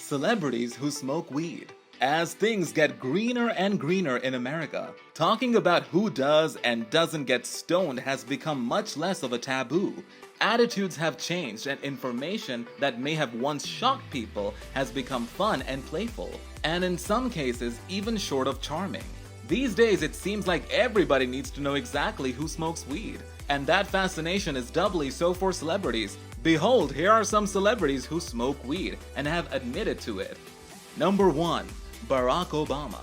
Celebrities who smoke weed. As things get greener and greener in America, talking about who does and doesn't get stoned has become much less of a taboo. Attitudes have changed and information that may have once shocked people has become fun and playful, and in some cases even short of charming. These days it seems like everybody needs to know exactly who smokes weed, and that fascination is doubly so for celebrities. Behold, here are some celebrities who smoke weed and have admitted to it. Number 1. Barack Obama.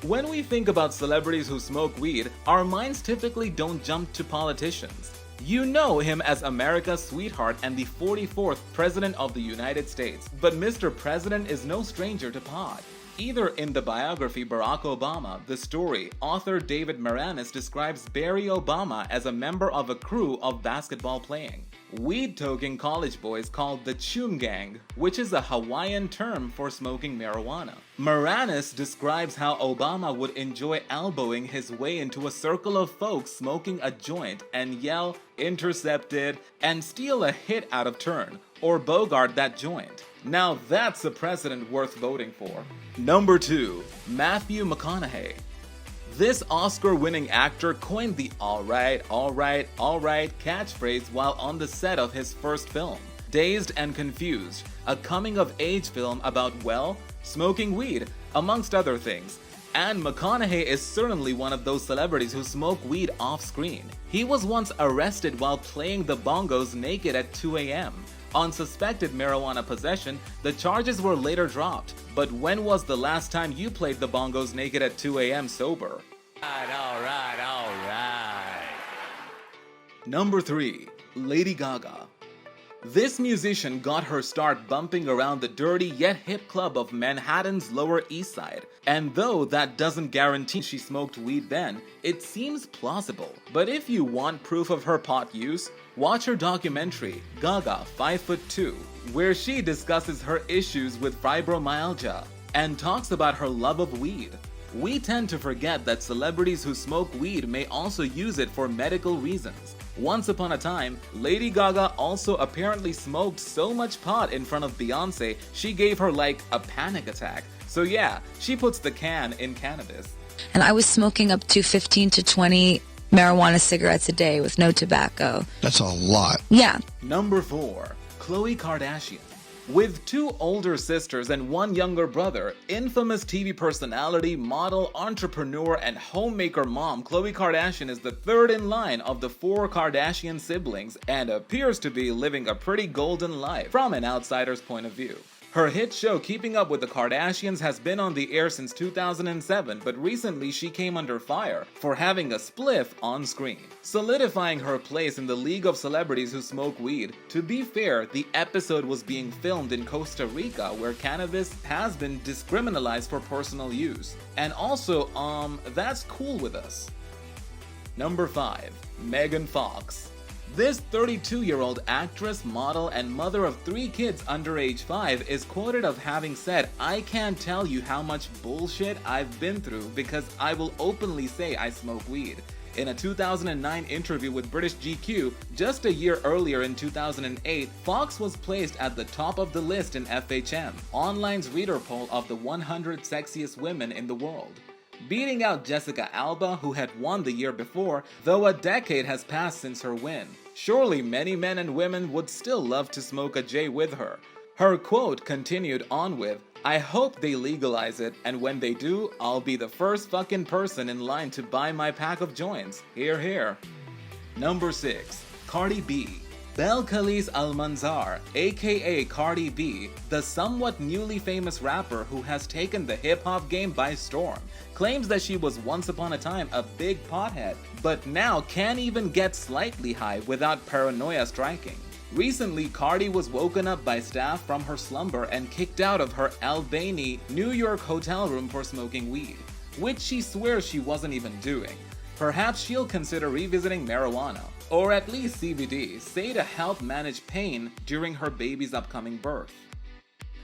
When we think about celebrities who smoke weed, our minds typically don't jump to politicians. You know him as America's sweetheart and the 44th President of the United States, but Mr. President is no stranger to pot. Either in the biography Barack Obama, the story, author David Moranis describes Barry Obama as a member of a crew of basketball playing weed-toking college boys called the Chum Gang, which is a Hawaiian term for smoking marijuana. Moranis describes how Obama would enjoy elbowing his way into a circle of folks smoking a joint and yell, "Intercepted," and steal a hit out of turn, or bogart that joint. Now that's a precedent worth voting for. Number 2. Matthew McConaughey. This Oscar-winning actor coined the alright catchphrase while on the set of his first film, Dazed and Confused, a coming-of-age film about, well, smoking weed, amongst other things. And McConaughey is certainly one of those celebrities who smoke weed off-screen. He was once arrested while playing the bongos naked at 2 a.m. On suspected marijuana possession, the charges were later dropped. But when was the last time you played the bongos naked at 2 a.m. sober? Alright. Number 3. Lady Gaga. This musician got her start bumping around the dirty yet hip club of Manhattan's Lower East Side. And though that doesn't guarantee she smoked weed then, it seems plausible. But if you want proof of her pot use, watch her documentary, Gaga 5'2", where she discusses her issues with fibromyalgia and talks about her love of weed. We tend to forget that celebrities who smoke weed may also use it for medical reasons. Once upon a time, Lady Gaga also apparently smoked so much pot in front of Beyonce, she gave her like a panic attack. So yeah, she puts the can in cannabis. And I was smoking up to 15 to 20 marijuana cigarettes a day with no tobacco. That's a lot. Yeah. Number 4. Khloe Kardashian. With 2 older sisters and 1 younger brother, infamous TV personality, model, entrepreneur, and homemaker mom Khloe Kardashian is the 3rd in line of the 4 Kardashian siblings and appears to be living a pretty golden life from an outsider's point of view. Her hit show Keeping Up with the Kardashians has been on the air since 2007, but recently she came under fire for having a spliff on screen, solidifying her place in the league of celebrities who smoke weed. To be fair, the episode was being filmed in Costa Rica, where cannabis has been discriminalized for personal use. And also, that's cool with us. Number 5. Megan Fox. This 32-year-old actress, model, and mother of 3 kids under age 5 is quoted of having said, "I can't tell you how much bullshit I've been through because I will openly say I smoke weed." In a 2009 interview with British GQ, just a year earlier in 2008, Fox was placed at the top of the list in FHM, online's reader poll of the 100 sexiest women in the world, beating out Jessica Alba, who had won the year before, though a decade has passed since her win. Surely many men and women would still love to smoke a J with her. Her quote continued on with, "I hope they legalize it, and when they do, I'll be the first fucking person in line to buy my pack of joints. Hear, hear." Number 6. Cardi B. Bel Khalis Almanzar, aka Cardi B, the somewhat newly famous rapper who has taken the hip-hop game by storm, claims that she was once upon a time a big pothead, but now can't even get slightly high without paranoia striking. Recently, Cardi was woken up by staff from her slumber and kicked out of her Albany, New York hotel room for smoking weed, which she swears she wasn't even doing. Perhaps she'll consider revisiting marijuana, or at least CBD, say to help manage pain during her baby's upcoming birth.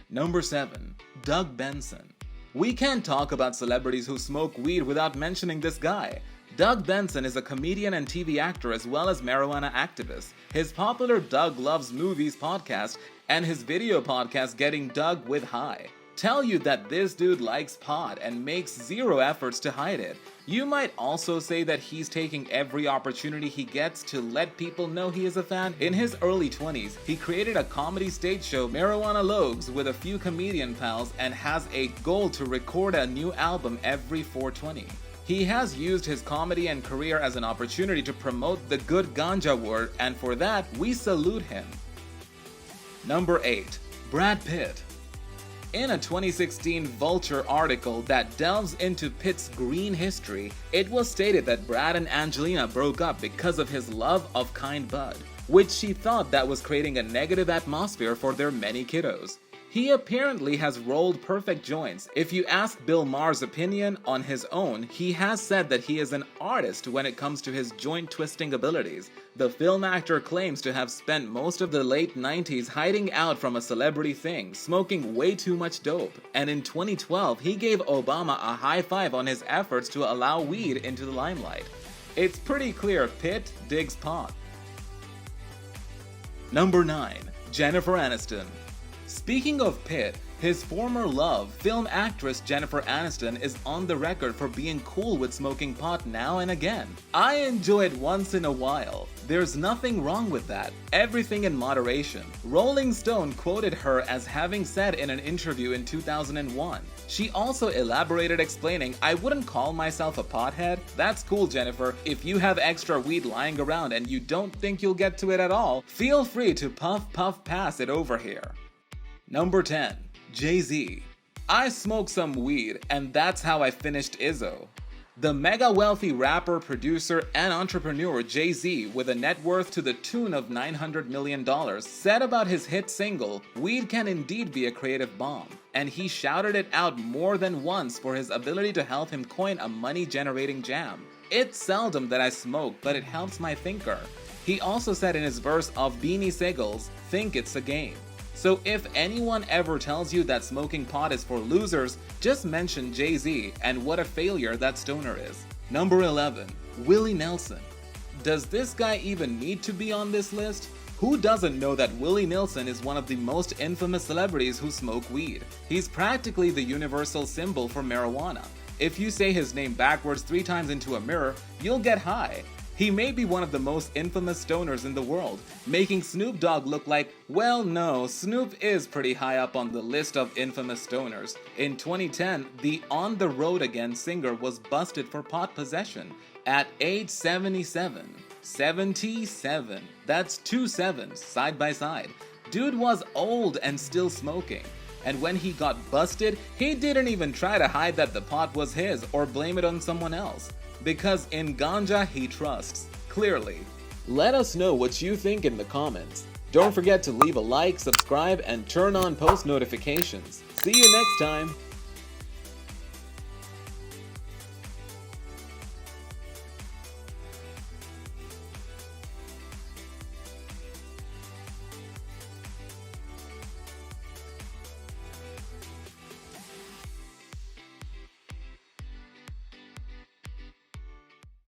Number 7. Doug Benson. We can't talk about celebrities who smoke weed without mentioning this guy. Doug Benson is a comedian and TV actor as well as marijuana activist. His popular Doug Loves Movies podcast and his video podcast Getting Dug with High tell you that this dude likes pot and makes zero efforts to hide it. You might also say that he's taking every opportunity he gets to let people know he is a fan. In his early 20s, he created a comedy stage show, Marijuana Logs, with a few comedian pals and has a goal to record a new album every 420. He has used his comedy and career as an opportunity to promote the good ganja word, and for that, we salute him. Number 8. Brad Pitt. In a 2016 Vulture article that delves into Pitt's green history, it was stated that Brad and Angelina broke up because of his love of kind bud, which she thought that was creating a negative atmosphere for their many kiddos. He apparently has rolled perfect joints. If you ask Bill Maher's opinion on his own, he has said that he is an artist when it comes to his joint twisting abilities. The film actor claims to have spent most of the late 90s hiding out from a celebrity thing, smoking way too much dope. And in 2012, he gave Obama a high five on his efforts to allow weed into the limelight. It's pretty clear Pitt digs pot. Number 9. Jennifer Aniston. Speaking of Pitt, his former love, film actress Jennifer Aniston, is on the record for being cool with smoking pot now and again. I enjoy it once in a while. There's nothing wrong with that. Everything in moderation. Rolling Stone quoted her as having said in an interview in 2001. She also elaborated explaining, "I wouldn't call myself a pothead. That's cool, Jennifer. If you have extra weed lying around and you don't think you'll get to it at all, feel free to puff pass it over here." Number 10. Jay-Z. I smoked some weed, and that's how I finished Izzo. The mega wealthy rapper, producer, and entrepreneur Jay-Z, with a net worth to the tune of $900 million, said about his hit single, "Weed can indeed be a creative bomb," and he shouted it out more than once for his ability to help him coin a money-generating jam. "It's seldom that I smoke, but it helps my thinker." He also said in his verse of Beanie Sigel's, "Think it's a game." So if anyone ever tells you that smoking pot is for losers, just mention Jay-Z and what a failure that stoner is. Number 11. Willie Nelson. Does this guy even need to be on this list? Who doesn't know that Willie Nelson is one of the most infamous celebrities who smoke weed? He's practically the universal symbol for marijuana. If you say his name backwards 3 times into a mirror, you'll get high. He may be one of the most infamous stoners in the world, making Snoop Dogg look like, well, no, Snoop is pretty high up on the list of infamous stoners. In 2010, the On the Road Again singer was busted for pot possession at age 77. 77. That's 2 sevens side by side. Dude was old and still smoking. And when he got busted, he didn't even try to hide that the pot was his or blame it on someone else. Because in ganja he trusts, clearly. Let us know what you think in the comments. Don't forget to leave a like, subscribe, and turn on post notifications. See you next time!